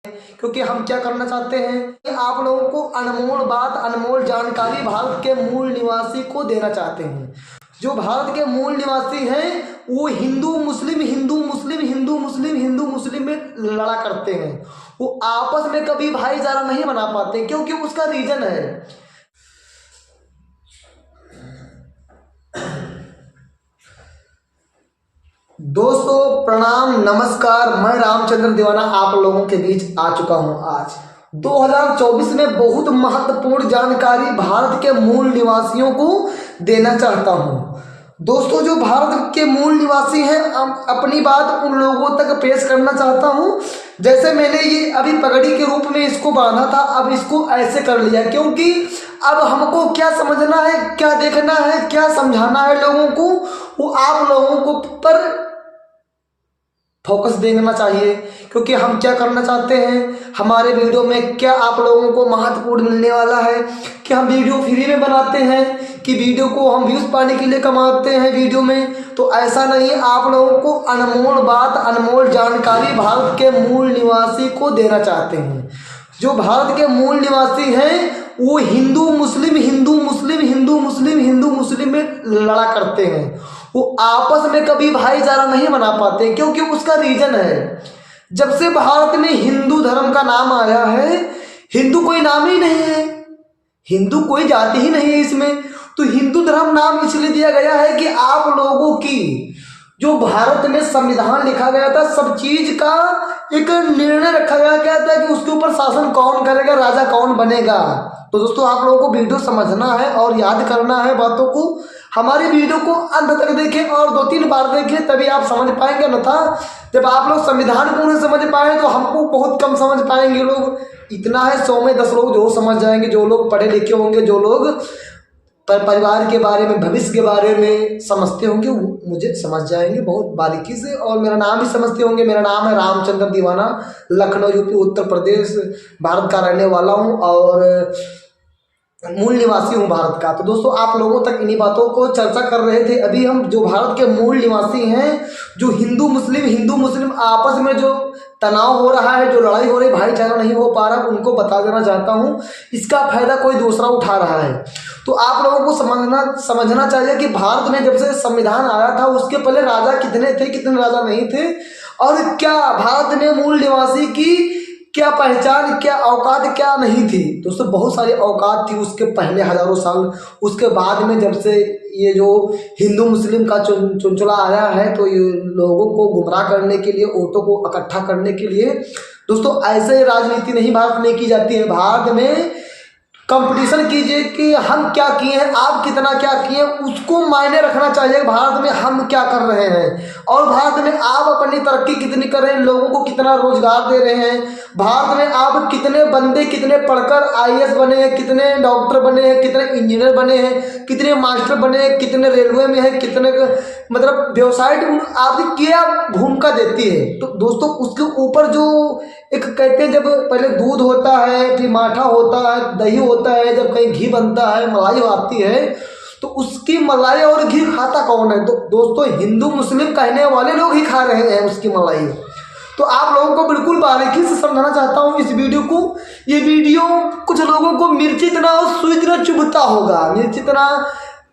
क्योंकि हम क्या करना चाहते हैं कि आप लोगों को अनमोल बात, अनमोल जानकारी भारत के मूल निवासी को देना चाहते हैं। जो भारत के मूल निवासी हैं वो हिंदू मुस्लिम हिंदू मुस्लिम हिंदू मुस्लिम हिंदू मुस्लिम में लड़ा करते हैं। वो आपस में कभी भाईचारा नहीं बना पाते, क्योंकि उसका रीजन है। दोस्तों प्रणाम, नमस्कार। मैं रामचंद्र दीवाना आप लोगों के बीच आ चुका हूं। आज 2024 में बहुत महत्वपूर्ण जानकारी भारत के मूल निवासियों को देना चाहता हूं। दोस्तों जो भारत के मूल निवासी हैं, अपनी बात उन लोगों तक पेश करना चाहता हूं। जैसे मैंने ये अभी पगड़ी के रूप में इसको बांधा था, अब इसको ऐसे कर लिया, क्योंकि अब हमको क्या समझना है, क्या देखना है, क्या समझाना है लोगों को, वो आप लोगों को पर फोकस देना चाहिए। क्योंकि हम क्या करना चाहते हैं, हमारे वीडियो में क्या आप लोगों को महत्वपूर्ण मिलने वाला है कि हम वीडियो फ्री में बनाते हैं कि वीडियो को हम व्यूज पाने के लिए कमाते हैं वीडियो में। तो ऐसा नहीं, आप लोगों को अनमोल बात, अनमोल जानकारी भारत के मूल निवासी को देना चाहते हैं। जो भारत के मूल निवासी हैं वो हिंदू मुस्लिम हिंदू मुस्लिम हिंदू मुस्लिम हिंदू मुस्लिम में लड़ा करते हैं। वो आपस में कभी भाईचारा नहीं बना पाते, क्योंकि उसका रीजन है। जब से भारत में हिंदू धर्म का नाम आया है, हिंदू कोई नाम ही नहीं है, हिंदू कोई जाति ही नहीं है इसमें। तो हिंदू धर्म नाम इसलिए दिया गया है कि आप लोगों की जो भारत में संविधान लिखा गया था, सब चीज का एक निर्णय रखा गया था कि उसके ऊपर शासन कौन करेगा, राजा कौन बनेगा। तो दोस्तों आप लोगों को वीडियो समझना है और याद करना है बातों को। हमारी वीडियो को अंत तक देखें और 2-3 बार देखें, तभी आप समझ पाएंगे। अन्यथा जब आप लोग संविधान को नहीं समझ पाए तो हमको बहुत कम समझ पाएंगे लोग। इतना है 100 में 10 लोग जो समझ जाएंगे, जो लोग पढ़े लिखे होंगे, जो लोग परिवार के बारे में, भविष्य के बारे में समझते होंगे, वो मुझे समझ जाएंगे बहुत बारीकी से। और मेरा नाम भी समझते होंगे। मेरा नाम है रामचंद्र दीवाना, लखनऊ यूपी उत्तर प्रदेश भारत का रहने वाला हूँ और मूल निवासी हूँ भारत का। तो दोस्तों आप लोगों तक इन्हीं बातों को चर्चा कर रहे थे। अभी हम जो भारत के मूल निवासी हैं, जो हिंदू मुस्लिम आपस में जो तनाव हो रहा है, जो लड़ाई हो रही, भाईचारा नहीं हो पा रहा, उनको बता देना चाहता हूँ। इसका फायदा कोई दूसरा उठा रहा है। तो आप लोगों को समझना चाहिए कि भारत में जब से संविधान आया था, उसके पहले राजा कितने थे, कितने राजा नहीं थे, और क्या भारत में मूल निवासी की क्या पहचान, क्या औकात क्या नहीं थी। दोस्तों बहुत सारी औकात थी उसके पहले हजारों साल। उसके बाद में जब से ये जो हिंदू मुस्लिम का चुनचुला आया है, तो ये लोगों को गुमराह करने के लिए, वोटों को इकट्ठा करने के लिए, दोस्तों ऐसे राजनीति नहीं भारत में की जाती है। भारत में कंपटीशन कीजिए कि हम क्या किए हैं, आप कितना क्या किए, उसको मायने रखना चाहिए। भारत में हम क्या कर रहे हैं और भारत में आप अपनी तरक्की कितनी कर रहे हैं, लोगों को कितना रोजगार दे रहे हैं, भारत में आप कितने बंदे, कितने पढ़कर IAS बने हैं, कितने डॉक्टर बने हैं, कितने इंजीनियर बने हैं, कितने मास्टर बने हैं, कितने रेलवे में हैं, कितने मतलब व्यवसाय आपकी क्या भूमिका देती है। तो दोस्तों उसके ऊपर जो एक कहते हैं, जब पहले दूध होता है, फिर माठा होता है, दही होता है, जब कहीं घी बनता है, मलाई आती है, तो उसकी मलाई और घी खाता कौन है? तो दोस्तों हिंदू मुस्लिम कहने वाले लोग ही खा रहे हैं उसकी मलाई। तो आप लोगों को बिल्कुल बारीकी से समझाना चाहता हूँ इस वीडियो को। ये वीडियो कुछ लोगों को मिर्ची इतना और सुई इतना चुभता होगा, मिर्ची इतना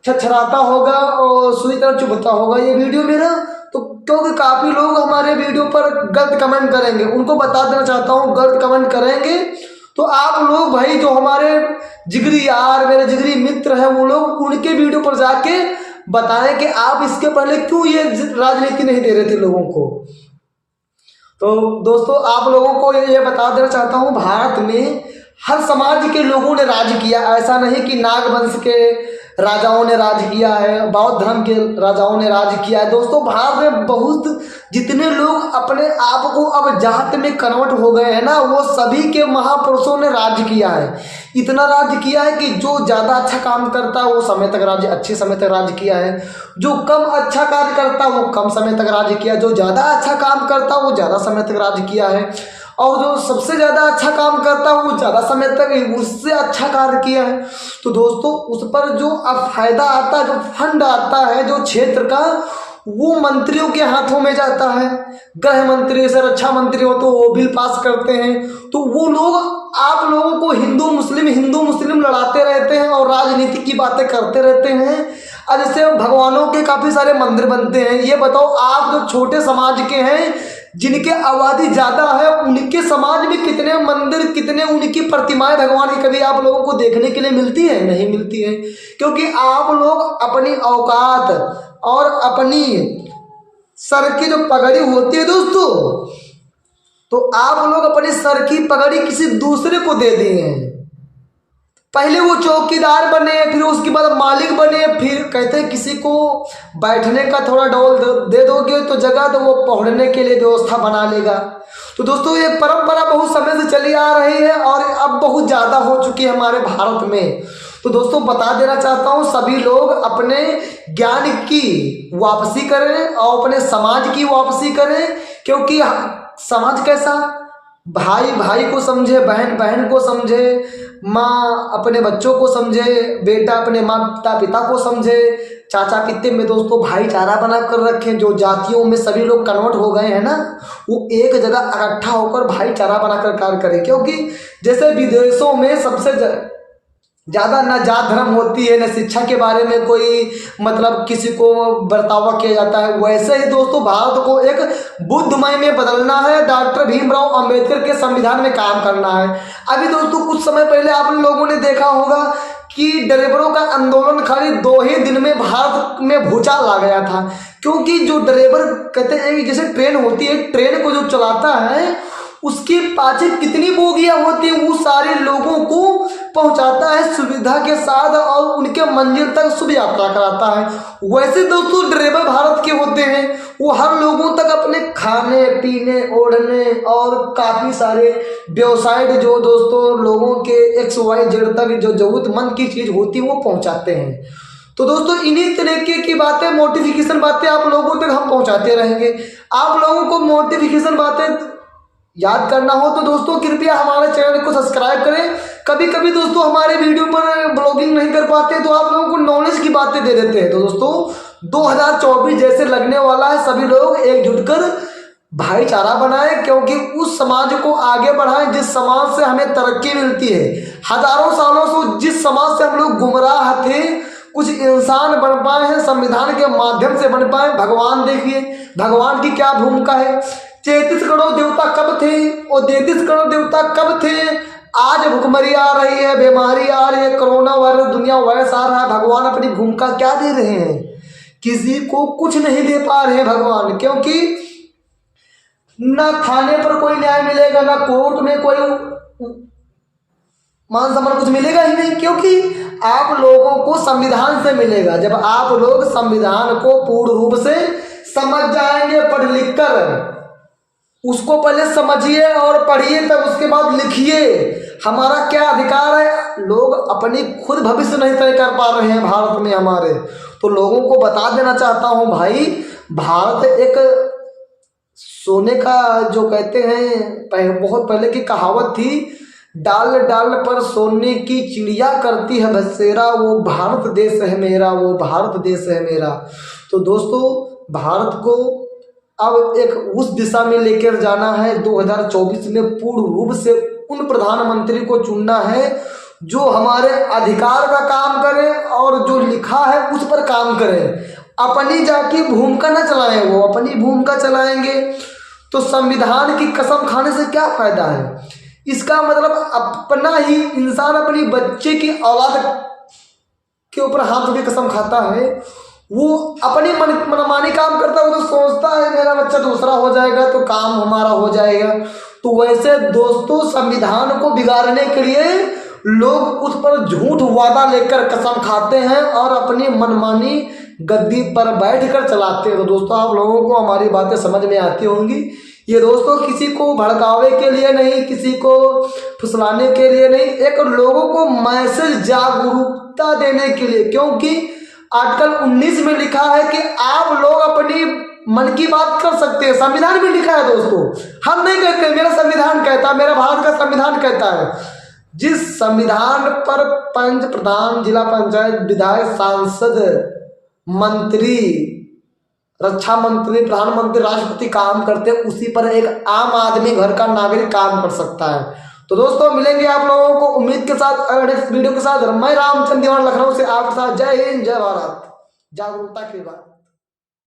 छछराता होगा और सुई इतना चुभता होगा ये वीडियो मेरा। तो क्योंकि काफ़ी लोग हमारे वीडियो पर गलत कमेंट करेंगे, उनको बता देना चाहता हूँ, गलत कमेंट करेंगे तो आप लोग भाई, जो हमारे जिगरी यार, मेरे जिगरी मित्र हैं, वो लोग उनके वीडियो पर जाके बताएं कि आप इसके पहले क्यों ये राजनीति नहीं दे रहे थे लोगों को। तो दोस्तों आप लोगों को ये बता देना चाहता हूँ, भारत में हर समाज के लोगों ने राज किया। ऐसा नहीं कि नाग वंश के राजाओं ने राज किया है, बौद्ध धर्म के राजाओं ने राज किया है। दोस्तों भारत में बहुत जितने लोग अपने आप को अब जात में कन्वर्ट हो गए हैं ना, वो सभी के महापुरुषों ने राज किया है। इतना राज किया है कि जो ज़्यादा अच्छा काम करता है वो समय तक राज्य, अच्छे समय तक राज किया है। जो कम अच्छा कार्य करता है वो कम समय तक राज किया, जो ज़्यादा अच्छा काम करता है वो ज़्यादा समय तक राज किया है, और जो सबसे ज़्यादा अच्छा काम करता है वो ज़्यादा समय तक उससे अच्छा कार्य किया है। तो दोस्तों उस पर जो फायदा आता है, जो फंड आता है जो क्षेत्र का, वो मंत्रियों के हाथों में जाता है। गृह मंत्री से रक्षा मंत्री हो तो वो बिल पास करते हैं। तो वो लोग आप लोगों को हिंदू मुस्लिम लड़ाते रहते हैं और राजनीति की बातें करते रहते हैं। और जैसे भगवानों के काफ़ी सारे मंदिर बनते हैं। ये बताओ आप जो छोटे समाज के हैं, जिनके आबादी ज़्यादा है, उनके समाज में कितने मंदिर, कितने उनकी प्रतिमाएं भगवान की कभी आप लोगों को देखने के लिए मिलती है? नहीं मिलती है। क्योंकि आप लोग अपनी औकात और अपनी सर की जो पगड़ी होती है दोस्तों, तो आप लोग अपने सर की पगड़ी किसी दूसरे को दे दिए हैं। पहले वो चौकीदार बने, फिर उसके बाद मालिक बने, फिर कहते हैं किसी को बैठने का थोड़ा डोल दे दोगे तो जगह, तो वो पहुंचने के लिए व्यवस्था बना लेगा। तो दोस्तों ये परंपरा बहुत समय से चली आ रही है और अब बहुत ज़्यादा हो चुकी है हमारे भारत में। तो दोस्तों बता देना चाहता हूँ, सभी लोग अपने ज्ञान की वापसी करें और अपने समाज की वापसी करें। क्योंकि समाज कैसा, भाई भाई को समझे, बहन बहन को समझे, माँ अपने बच्चों को समझे, बेटा अपने माता पिता को समझे, चाचा पित्ते में दोस्तों भाईचारा बना कर रखें। जो जातियों में सभी लोग कन्वर्ट हो गए हैं ना, वो एक जगह इकट्ठा होकर भाईचारा बनाकर कार्य करें। क्योंकि जैसे विदेशों में सबसे ज़्यादा न जात धर्म होती है, न शिक्षा के बारे में कोई मतलब किसी को बर्तावा किया जाता है, वैसे ही दोस्तों भारत को एक बुद्धमय में बदलना है। डॉक्टर भीमराव अंबेडकर के संविधान में काम करना है। अभी दोस्तों कुछ समय पहले आप लोगों ने देखा होगा कि ड्राइवरों का आंदोलन खाली 2 ही दिन में भारत में भूचाल आ गया था। क्योंकि जो ड्राइवर कहते हैं कि जैसे ट्रेन होती है, ट्रेन को जो चलाता है उसके पाछे कितनी बोगियां होती हैं, वो सारे लोगों को पहुंचाता है सुविधा के साथ और उनके मंजिल तक शुभ यात्रा कराता है। वैसे दोस्तों ड्राइवर भारत के होते हैं, वो हर लोगों तक अपने खाने पीने ओढ़ने और काफ़ी सारे व्यवसाय जो दोस्तों लोगों के XYZ तक जो जरूरतमंद की चीज़ होती है वो पहुंचाते हैं। तो दोस्तों इन्हीं तरीके की बातें, मोटिफिकेशन बातें आप लोगों तक हम पहुंचाते रहेंगे। आप लोगों को मोटिफिकेशन बातें याद करना हो तो दोस्तों कृपया हमारे चैनल को सब्सक्राइब करें। कभी कभी दोस्तों हमारे वीडियो पर ब्लॉगिंग नहीं कर पाते तो आप लोगों को नॉलेज की बातें दे देते हैं। तो दोस्तों 2024 जैसे लगने वाला है, सभी लोग एकजुट कर भाईचारा बनाएं। क्योंकि उस समाज को आगे बढ़ाएं जिस समाज से हमें तरक्की मिलती है। हजारों सालों से जिस समाज से हम लोग गुमराह थे, कुछ इंसान बन पाए हैं, संविधान के माध्यम से बन पाए। भगवान देखिए, भगवान की क्या भूमिका है। 33 करोड़ देवता कब थे और 33 करोड़ देवता कब थे? आज भुखमरी आ रही है, बीमारी आ रही है, कोरोना वायरस, दुनिया वायरस आ रहा है, भगवान अपनी भूमिका क्या दे रहे हैं? किसी को कुछ नहीं दे पा रहे हैं भगवान। क्योंकि ना थाने पर कोई न्याय मिलेगा, ना कोर्ट में कोई मान सम्मान कुछ मिलेगा ही नहीं। क्योंकि आप लोगों को संविधान से मिलेगा। जब आप लोग संविधान को पूर्ण रूप से समझ जाएंगे, पढ़ लिख कर उसको पहले समझिए और पढ़िए, तब उसके बाद लिखिए हमारा क्या अधिकार है। लोग अपनी खुद भविष्य नहीं तय कर पा रहे हैं भारत में हमारे। तो लोगों को बता देना चाहता हूं भाई, भारत एक सोने का जो कहते हैं, बहुत पहले की कहावत थी, डाल डाल पर सोने की चिड़िया करती है बसेरा, वो भारत देश है मेरा, वो भारत देश है मेरा। तो दोस्तों भारत को अब एक उस दिशा में लेकर जाना है। 2024 में पूर्ण रूप से उन प्रधानमंत्री को चुनना है जो हमारे अधिकार का काम करे और जो लिखा है उस पर काम करें। अपनी जाकी भूमिका न चलाएं, वो अपनी भूमिका चलाएंगे तो संविधान की कसम खाने से क्या फायदा है। इसका मतलब अपना ही इंसान अपनी बच्चे की औलाद के ऊपर हाथ की कसम खाता है, वो अपनी मनमानी काम करता है। वो तो सोचता है मेरा बच्चा दूसरा हो जाएगा तो काम हमारा हो जाएगा। तो वैसे दोस्तों संविधान को बिगाड़ने के लिए लोग उस पर झूठ वादा लेकर कसम खाते हैं और अपनी मनमानी गद्दी पर बैठकर चलाते हैं। तो दोस्तों आप लोगों को हमारी बातें समझ में आती होंगी। ये दोस्तों किसी को भड़कावे के लिए नहीं, किसी को फुसलाने के लिए नहीं, एक लोगों को मैसेज जागरूकता देने के लिए। क्योंकि आर्टिकल 19 में लिखा है कि आप लोग अपनी मन की बात कर सकते हैं। संविधान में लिखा है दोस्तों, हम नहीं कहते, मेरा संविधान कहता है, मेरा भारत का संविधान कहता है। जिस संविधान पर पंच प्रधान, जिला पंचायत, विधायक, सांसद, मंत्री, रक्षा मंत्री, प्रधानमंत्री, राष्ट्रपति काम करते हैं, उसी पर एक आम आदमी, घर का नागरिक काम कर सकता है। तो दोस्तों मिलेंगे आप लोगों को उम्मीद के साथ नेक्स्ट वीडियो के साथ। मैं रामचंद्र दीवाना लखनऊ से आपके साथ। जय हिंद, जय भारत, जागरूकता के बाद।